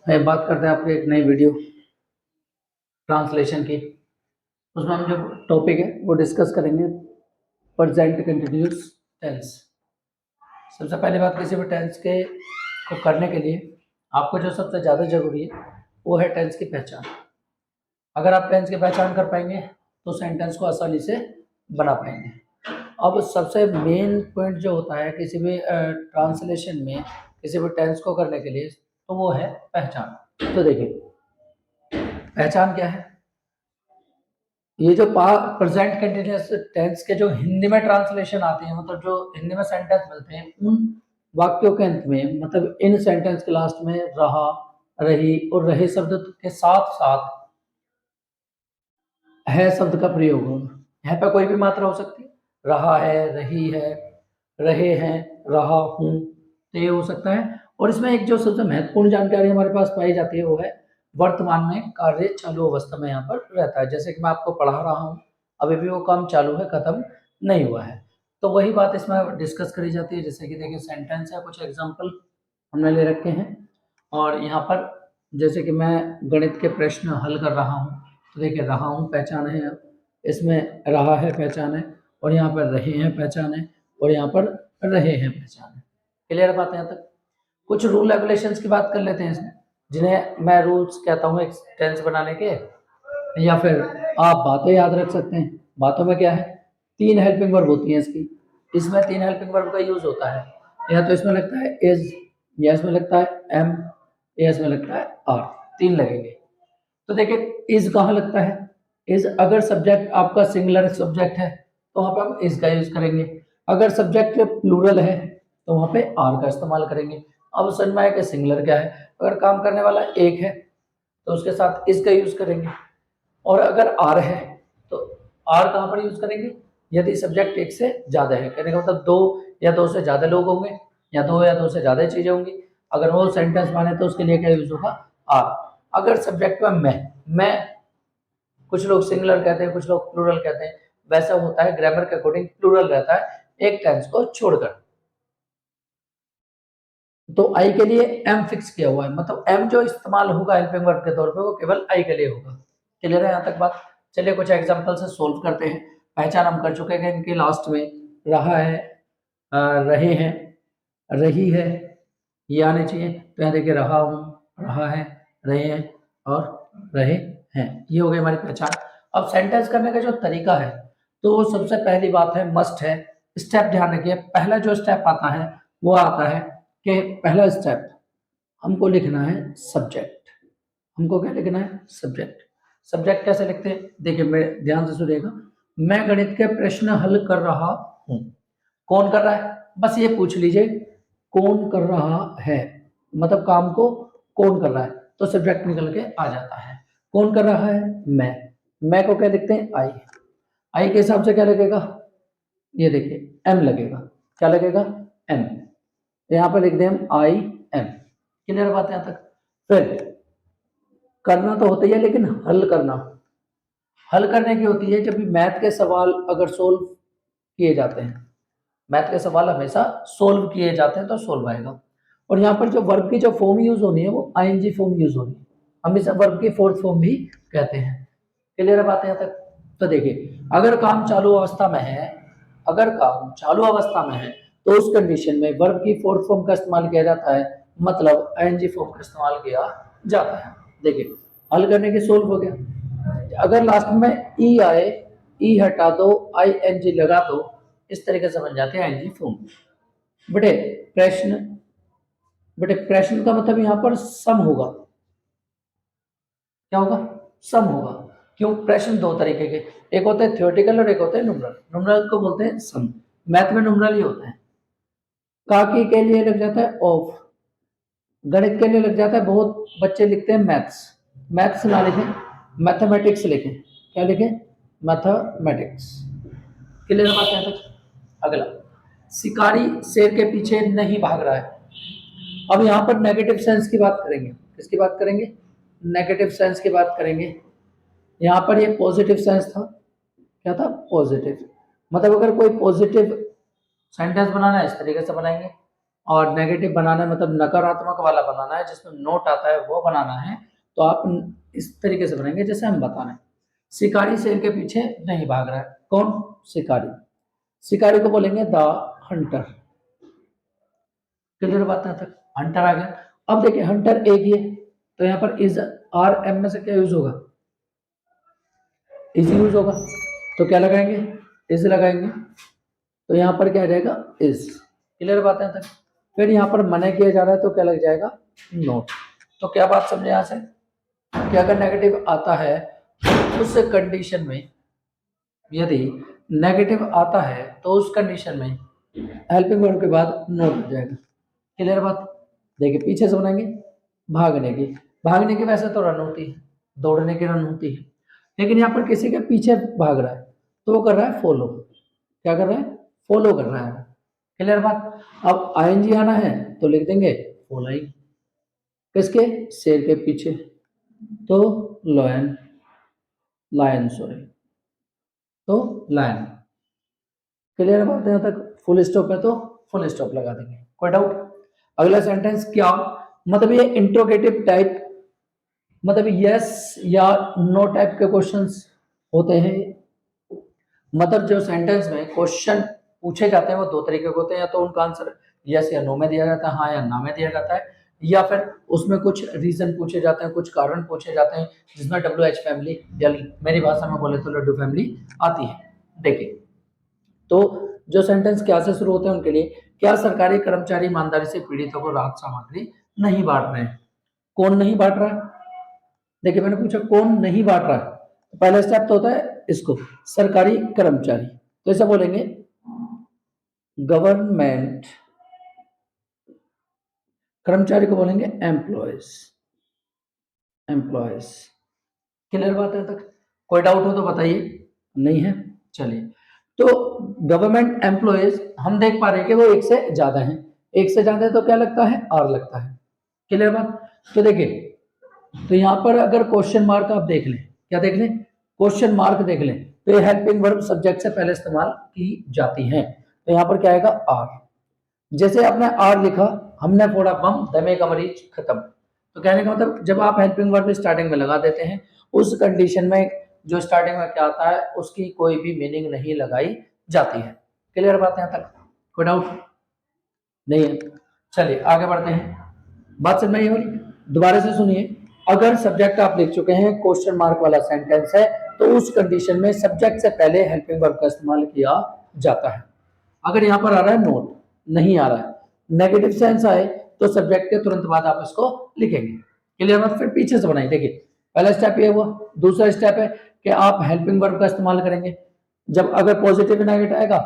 मैं बात करते हैं आपकी एक नई वीडियो ट्रांसलेशन की। उसमें हम जो टॉपिक है वो डिस्कस करेंगे प्रेजेंट कंटिन्यूअस टेंस। सबसे पहली बात, किसी भी टेंस के को करने के लिए आपको जो सबसे ज़्यादा ज़रूरी है वो है टेंस की पहचान। अगर आप टेंस की पहचान कर पाएंगे तो सेंटेंस को आसानी से बना पाएंगे। अब सबसे मेन पॉइंट जो होता है किसी भी ट्रांसलेशन में किसी भी टेंस को करने के लिए, तो वो है पहचान। तो देखिए, पहचान क्या है? ये जो प्रेजेंट कंटिन्यूअस टेंस के जो हिंदी में ट्रांसलेशन आती है, मतलब जो हिंदी में सेंटेंस मिलते हैं, उन वाक्यों के अंत में, मतलब इन सेंटेंस के लास्ट में रहा, रही और रहे शब्द के साथ साथ है शब्द का प्रयोग होगा। यहाँ पे कोई भी मात्रा हो सकती है, रहा है, रही है, रहे हैं, रहा हूं, तो ये हो सकता है। और इसमें एक जो सबसे महत्वपूर्ण जानकारी हमारे पास पाई जाती है वो है वर्तमान में कार्य चालू अवस्था में यहाँ पर रहता है। जैसे कि मैं आपको पढ़ा रहा हूँ, अभी भी वो काम चालू है, खत्म नहीं हुआ है। तो वही बात इसमें डिस्कस करी जाती है। जैसे कि देखिए, सेंटेंस है, कुछ एग्जाम्पल हमने ले रखे हैं। और यहाँ पर जैसे कि मैं गणित के प्रश्न हल कर रहा हूँ, तो देखिए, रहा हूँ पहचान है, इसमें रहा है पहचान है, और यहाँ पर रहे हैं पहचान है, और यहाँ पर रहे हैं पहचान है। क्लियर बात है यहाँ तक? कुछ रूल रेगुलेशंस की बात कर लेते हैं इसमें, जिन्हें मैं रूल्स कहता हूँ एक टेंस बनाने के, या फिर आप बातें याद रख सकते हैं। बातों में क्या है, 3 हेल्पिंग वर्ब होती हैं इसकी। इसमें 3 हेल्पिंग वर्ब का यूज होता है। या तो इसमें लगता है इज, या इसमें लगता है एम, या इसमें लगता है आर, 3 लगेंगे। तो देखिए, इज कहाँ लगता है? इज अगर सब्जेक्ट आपका सिंगुलर सब्जेक्ट है तो वहां पे हम इज का यूज करेंगे। अगर सब्जेक्ट प्लूरल है तो वहां पे आर का इस्तेमाल करेंगे। अब समझ में आया कि सिंगुलर क्या है। अगर काम करने वाला एक है तो उसके साथ इज का यूज करेंगे, और अगर आर है तो आर कहाँ पर यूज करेंगे? यदि सब्जेक्ट एक से ज्यादा है, कहने का मतलब 2 या 2 से ज्यादा लोग होंगे, या 2 या 2 से ज्यादा चीजें होंगी, अगर वो सेंटेंस माने तो उसके लिए क्या यूज होगा? आर। अगर सब्जेक्ट में मैं, कुछ लोग सिंगुलर कहते हैं, कुछ लोग प्लूरल कहते हैं, वैसा होता है ग्रामर के अकॉर्डिंग प्लूरल रहता है एक टेंस को छोड़कर। तो आई के लिए एम फिक्स किया हुआ है, मतलब एम जो इस्तेमाल होगा हेल्पिंग वर्ब के तौर पे वो केवल आई के लिए होगा। क्लियर है यहाँ तक बात? चलिए कुछ एग्जांपल से सोल्व करते हैं। पहचान हम कर चुके हैं, इनके लास्ट में रहा है, रहे हैं, रही है, ये आने चाहिए। तो यहाँ देखिए, रहा हूँ, रहा है, रहे हैं और रहे हैं, ये हो गई हमारी पहचान। अब सेंटेंस करने का जो तरीका है, तो सबसे पहली बात है, मस्ट है, स्टेप ध्यान रखिए। पहला जो स्टेप आता है वो आता है कि पहला स्टेप हमको लिखना है सब्जेक्ट। हमको क्या लिखना है? सब्जेक्ट। सब्जेक्ट कैसे लिखते हैं? देखिए, मैं ध्यान से सुनिएगा। मैं गणित के प्रश्न हल कर रहा हूँ। कौन कर रहा है? बस ये पूछ लीजिए, कौन कर रहा है, मतलब काम को कौन कर रहा है, तो सब्जेक्ट निकल के आ जाता है। कौन कर रहा है? मैं को क्या लिखते हैं? आई। आई के हिसाब से क्या लगेगा? ये देखिए, एम लगेगा। क्या लगेगा? एम। यहाँ पर लिख दें हम आई एम। क्लियर बात है यहाँ तक? फिर करना तो होता ही है, लेकिन हल करना, हल करने की होती है जब भी मैथ के सवाल अगर सोल्व किए जाते हैं। मैथ के सवाल हमेशा सोल्व किए जाते हैं तो सोल्व आएगा। और यहाँ पर जो वर्ब की जो फॉर्म यूज होनी है वो आईएनजी फॉर्म यूज होनी है। हम इसे वर्ब की फोर्थ फॉर्म भी कहते हैं। क्लियर बात है यहाँ तक? तो देखिए, अगर काम चालू अवस्था में है, अगर काम चालू अवस्था में है तो उस कंडीशन में वर्ब की फोर्थ फॉर्म का इस्तेमाल किया जाता है, मतलब आईएनजी फॉर्म का इस्तेमाल किया जाता है। देखिए, हल करने के सोल्व हो गया। अगर लास्ट में ई आए, ई हटा दो, आई एन जी लगा दो, इस तरीके से बन जाते हैं आईएनजी फॉर्म। बेटे प्रश्न, बेटे प्रश्न का मतलब यहाँ पर सम होगा। क्या होगा? सम होगा। क्यों? प्रश्न 2 तरीके के, एक होते हैं थ्योरेटिकल और एक होते हैं न्यूमरल। न्यूमरल को बोलते हैं सम, मैथ में न्यूमरल ही होता है। काकी के लिए लग जाता है ऑफ, गणित के लिए लग जाता है, बहुत बच्चे लिखते हैं मैथ्स। मैथ्स ना लिखें, मैथमेटिक्स लिखें। क्या लिखें? मैथमेटिक्स। क्लियर बात है तक? अगला, शिकारी शेर के पीछे नहीं भाग रहा है। अब यहाँ पर नेगेटिव सेंस की बात करेंगे। किसकी बात करेंगे? नेगेटिव सेंस की बात करेंगे। यहाँ पर ये पॉजिटिव सेंस था। क्या था? पॉजिटिव। मतलब अगर कोई पॉजिटिव सेंटेंस बनाना है इस तरीके से बनाएंगे, और नेगेटिव बनाना है मतलब नकारात्मक वाला बनाना है जिसमें नोट आता है वो बनाना है, तो आप इस तरीके से बनाएंगे जैसे हम बता रहे हैं। शिकारी शेर के पीछे नहीं भाग रहा है, कौन? शिकारी। शिकारी को बोलेंगे द हंटर। क्लियर बात है तक? हंटर आ गया। अब देखिए हंटर एक ही है, तो यहाँ पर इज आर एम में से क्या यूज होगा? इज यूज होगा, तो क्या लगाएंगे? इज लगाएंगे, तो यहाँ पर क्या रहेगा? इज। क्लियर बात है तक? फिर यहाँ पर मना किया जा रहा है तो क्या लग जाएगा? नोट। तो क्या बात समझे यहाँ से कि अगर नेगेटिव आता है उस कंडीशन में, यदि नेगेटिव आता है तो उस कंडीशन में हेल्पिंग वर्ब के बाद नोट हो जाएगा। क्लियर बात? देखिए पीछे से बनाएंगे भागने की। भागने की वैसे तो रन होती है, दौड़ने की रन होती है, लेकिन यहाँ पर किसी के पीछे भाग रहा है तो वो कर रहा है फॉलो। क्या कर रहा है? फॉलो कर रहा है। क्लियर बात? अब आईएनजी आना है तो लिख देंगे फॉलोइंग। किसके? शेर के पीछे, तो लॉयन, लायन सॉरी, तो लायन। क्लियर बात है यहाँ तक? फुल स्टॉप है तो फुल स्टॉप लगा देंगे। कोई डाउट? अगला सेंटेंस क्या, मतलब ये इंट्रोगेटिव टाइप, मतलब यस या नो टाइप के क्वेश्चंस होते हैं। मतलब जो सेंटेंस में क्वेश्चन पूछे जाते हैं वो दो तरीके के होते हैं, या तो उनका आंसर यस या नो में दिया जाता है, हाँ या ना में दिया जाता है, या फिर उसमें कुछ रीजन पूछे जाते हैं, कुछ कारण पूछे जाते हैं, जिसमें WH फैमिली या मेरी भाषा में बोले तो लड्डू फैमिली आती है। देखिए तो जो सेंटेंस क्या से शुरू होते हैं उनके लिए, क्या सरकारी कर्मचारी ईमानदारी से पीड़ितों को राहत सामग्री नहीं बांट रहे हैं? कौन नहीं बांट रहा है? देखिए मैंने पूछा कौन नहीं बांट रहा है, तो पहला स्टेप तो होता है इसको सरकारी कर्मचारी, तो ऐसा बोलेंगे गवर्नमेंट, कर्मचारी को बोलेंगे एम्प्लॉयज, एम्प्लॉयज। क्लियर बात है तक? कोई डाउट हो तो बताइए, नहीं है? चलिए, तो गवर्नमेंट एम्प्लॉयज हम देख पा रहे हैं कि वो एक से ज्यादा है, एक से ज्यादा है तो क्या लगता है? आर लगता है। क्लियर बात? तो देखिए, तो यहाँ पर अगर क्वेश्चन मार्क आप देख लें, क्या देख लें? क्वेश्चन मार्क देख लें, तो ये हेल्पिंग वर्ब सब्जेक्ट से पहले इस्तेमाल की जाती है, तो यहाँ पर क्या आएगा? आर। जैसे आपने आर लिखा, हमने फोड़ा बम, दमे का मरीज खत्म। तो कहने का मतलब जब आप हेल्पिंग वर्ब स्टार्टिंग में लगा देते हैं, उस कंडीशन में जो स्टार्टिंग में क्या आता है उसकी कोई भी मीनिंग नहीं लगाई जाती है। क्लियर बात है यहाँ तक? कोई डाउट नहीं है? चलिए आगे बढ़ते हैं। बात समझ में आई होगी? दोबारा से सुनिए, अगर सब्जेक्ट आप लिख चुके हैं, क्वेश्चन मार्क वाला सेंटेंस है, तो उस कंडीशन में सब्जेक्ट से पहले हेल्पिंग वर्ब का इस्तेमाल किया जाता है। अगर यहाँ पर आ रहा है नोट, नहीं आ रहा है, नेगेटिव सेंस आए, तो सब्जेक्ट के तुरंत बाद आप इसको लिखेंगे। क्लियर बात? फिर पीछे से बनाइए। देखिए पहला स्टेप ये हुआ, दूसरा स्टेप है कि आप हेल्पिंग वर्ब का इस्तेमाल करेंगे जब अगर पॉजिटिव नेगेटिव आएगा,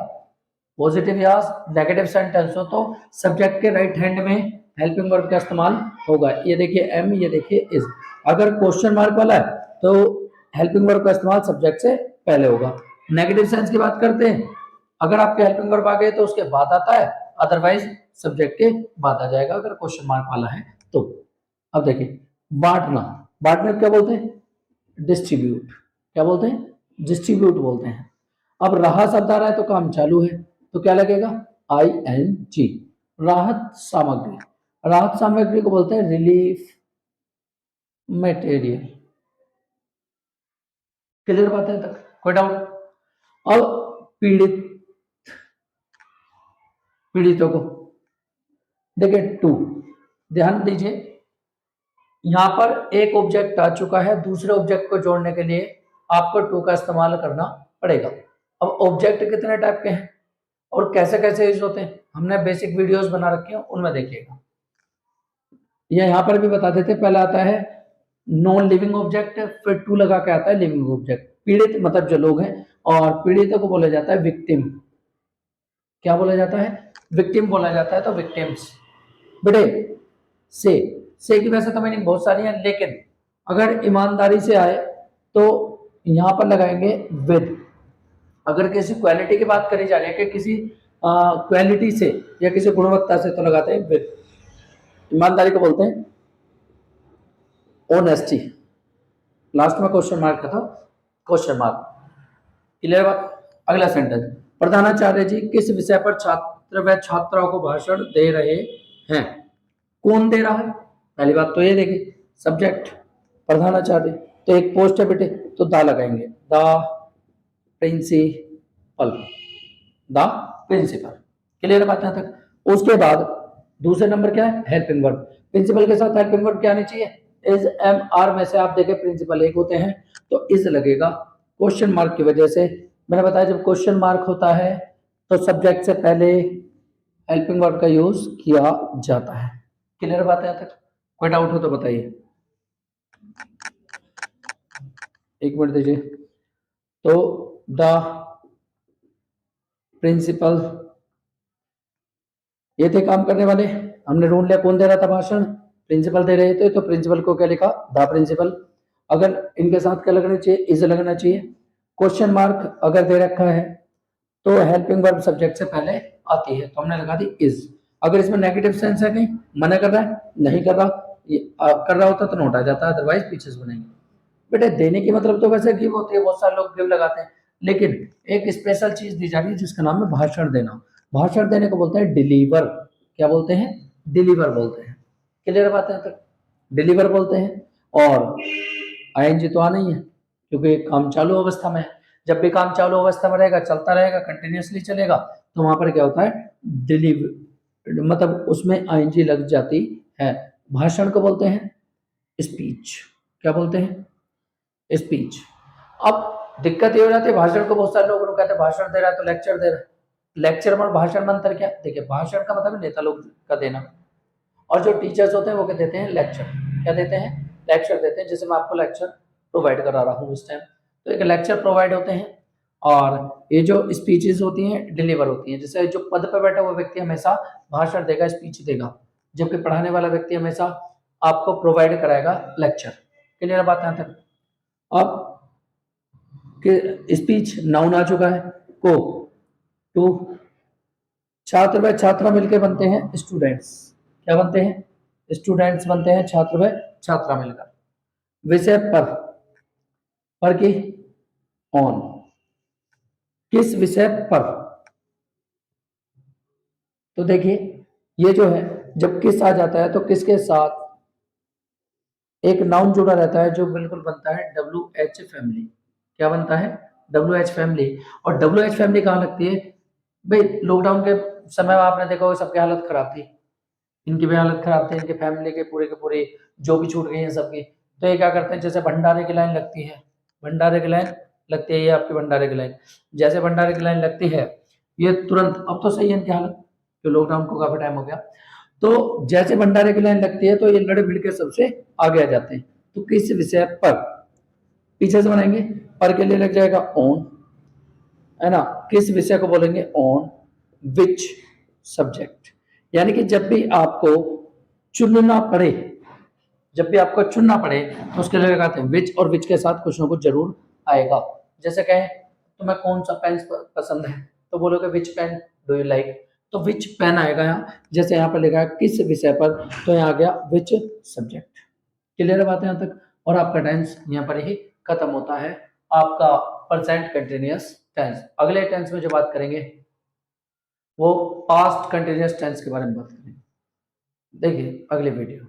पॉजिटिव या नेगेटिव सेंटेंस हो तो सब्जेक्ट के राइट हैंड में हेल्पिंग वर्ब का इस्तेमाल होगा। ये देखिए एम, ये देखिए इज। अगर क्वेश्चन मार्क वाला है तो हेल्पिंग वर्ब का इस्तेमाल सब्जेक्ट से पहले होगा। नेगेटिव सेंस की बात करते हैं, अगर आपके हेल्पिंग वर्ब आ गए तो उसके बाद आता है, अदरवाइज सब्जेक्ट के बाद आ जाएगा अगर क्वेश्चन मार्क वाला है तो। अब देखिए बांटना, बांटने क्या बोलते हैं? डिस्ट्रीब्यूट। क्या बोलते हैं? डिस्ट्रीब्यूट बोलते हैं। अब रहा शब्द आ रहा है तो काम चालू है, तो क्या लगेगा? ING। राहत सामग्री, राहत सामग्री को बोलते हैं रिलीफ मटेरियल। क्लियर बात है तक? कोई डाउट? अब पीड़ित, पीड़ितों को देखिए टू, ध्यान दीजिए यहां पर एक ऑब्जेक्ट आ चुका है, दूसरे ऑब्जेक्ट को जोड़ने के लिए आपको टू का इस्तेमाल करना पड़ेगा। अब ऑब्जेक्ट कितने टाइप के हैं और कैसे कैसे यूज होते हैं हमने बेसिक वीडियोस बना रखे हैं, उनमें देखिएगा। ये यहाँ पर भी बता देते, पहला आता है नॉन लिविंग ऑब्जेक्ट, फिर टू लगा के आता है लिविंग ऑब्जेक्ट। पीड़ित मतलब जो लोग हैं, और पीड़ितों को बोला जाता है विक्टिम। क्या बोला जाता है? विक्टिम बोला जाता है, तो विक्टिम्स। बेटे से की वैसे तो मीनिंग बहुत सारी है, लेकिन अगर ईमानदारी से आए तो यहाँ पर लगाएंगे विद। अगर किसी क्वालिटी की बात करी जा रही है कि किसी क्वालिटी से या किसी गुणवत्ता से, तो लगाते हैं विद। ईमानदारी को बोलते हैं ऑनेस्टी। लास्ट में क्वेश्चन मार्क का था, क्वेश्चन मार्क। क्लियर बात? अगला सेंटेंस, प्रधानाचार्य जी किस विषय पर छात्र व छात्राओं को भाषण दे रहे हैं? कौन दे रहा है? पहली बात तो ये देखिए, सब्जेक्ट प्रधानाचार्य, तो एक पोस्ट है बेटे, तो दा लगाएंगे, the principal, the principal. Clear बात है तक? उसके बाद दूसरे नंबर क्या है? Helping verb. प्रिंसिपल के साथ हेल्पिंग वर्ब क्या आनी चाहिए? इज, एम, आर में से आप देखें प्रिंसिपल एक होते हैं तो इज लगेगा, क्वेश्चन मार्क की वजह से। मैंने बताया जब क्वेश्चन मार्क होता है तो सब्जेक्ट से पहले हेल्पिंग वर्ब का यूज किया जाता है। क्लियर बात है तक? कोई डाउट हो तो बताइए। एक मिनट दीजिए। तो द प्रिंसिपल, ये थे काम करने वाले। हमने ढूंढ लिया कौन दे रहा था भाषण, प्रिंसिपल दे रहे थे, तो प्रिंसिपल को क्या लिखा? The principal. अगर इनके साथ क्या लगना चाहिए? इज लगना चाहिए। क्वेश्चन मार्क अगर दे रखा है तो हेल्पिंग वर्ब सब्जेक्ट से पहले आती है, तो हमने लगा दी इज। अगर इसमें नेगेटिव सेंस है, कहीं मना कर रहा है, नहीं कर रहा, कर रहा होता तो नोट आ जाता, अदरवाइज पीछे से बनेंगे। बेटे देने की मतलब तो वैसे गिव होती है, बहुत सारे लोग गिव लगाते हैं, लेकिन एक स्पेशल चीज दी जा रही है जिसका नाम है भाषण देना। भाषण देने को बोलते हैं डिलीवर। क्या बोलते हैं? डिलीवर बोलते हैं। क्लियर बात है तक? डिलीवर बोलते हैं। और आईएनजी तो आना ही है क्योंकि काम चालू अवस्था में है। जब भी काम चालू अवस्था में रहेगा, चलता रहेगा, कंटिन्यूअसली चलेगा, तो वहां पर क्या होता है? डिलीवर, मतलब उसमें आईएनजी लग जाती है। भाषण को बोलते हैं स्पीच। क्या बोलते हैं? स्पीच। अब दिक्कत ये हो जाती है, भाषण को बहुत सारे लोग कहते हैं भाषण दे रहा है तो लेक्चर दे रहा है। लेक्चर और भाषण में अंतर क्या? देखिए, भाषण का मतलब नेता लोग का देना, और जो टीचर्स होते हैं वो क्या देते हैं? लेक्चर। क्या देते हैं? लेक्चर देते हैं। जैसे मैं आपको लेक्चर प्रोवाइड करा रहा हूँ इस टाइम, तो एक लेक्चर प्रोवाइड होते हैं, और ये जो स्पीचेस होती हैं डिलीवर होती हैं। जैसे जो पद पर बैठा हुआ व्यक्ति हमेशा भाषण देगा, स्पीच देगा, जबकि पढ़ाने वाला व्यक्ति हमेशा आपको प्रोवाइड कराएगा लेक्चर। क्लियर बात है तक? अब स्पीच नाउन आ चुका है, को, टू, छात्र व छात्रा मिलकर बनते हैं स्टूडेंट्स। क्या बनते हैं? स्टूडेंट्स बनते हैं, छात्र व छात्रा मिलकर। विषय पर की, ऑन, किस विषय पर। तो देखिए ये जो है, जब किस आ जाता है तो किसके साथ एक नाउन जुड़ा रहता है जो बिल्कुल बनता है डब्ल्यू एच फैमिली। क्या बनता है? W H family. और डब्ल्यू एच फैमिली कहाँ लगती है भाई? लॉकडाउन के समय में आपने देखा होगा सबकी हालत खराब थी, इनकी भी हालत खराब थी, इनके फैमिली के पूरे जो भी छूट गई है सबकी। तो ये क्या करते हैं, जैसे भंडारे की लाइन लगती है, भंडारे की लाइन लगती है, ये आपकी भंडारे की लाइन, जैसे भंडारे की लाइन लगती है ये तुरंत, अब तो सही है इनकी हालत, जो लॉकडाउन को काफी टाइम हो गया, तो जैसे भंडारे की लाइन लगती है तो ये लड़े भिड़ के सबसे आगे आ जाते हैं। तो किस विषय पर, पीछे से बनाएंगे, पर के लिए लग जाएगा ऑन, है ना? किस विषय को बोलेंगे? On which subject. यानी कि जब भी आपको चुनना पड़े, जब भी आपको चुनना पड़े तो उसके लिए लगाते हैं विच, और विच के साथ कुछ ना कुछ जरूर आएगा। जैसे कहें तुम्हें कौन सा पेन पसंद है, तो बोलोगे विच पेन डू यू लाइक, तो विच पेन आएगा यहाँ। जैसे यहाँ पर लिखा है किस विषय पर, तो यहाँ आ गया विच सब्जेक्ट। क्लियर बात है यहाँ तक? और आपका टेंस यहाँ पर ही खत्म होता है, आपका प्रेजेंट कंटिन्यूअस टेंस। अगले टेंस में जो बात करेंगे वो पास्ट कंटिन्यूअस टेंस के बारे में बात करेंगे। देखिए अगली वीडियो।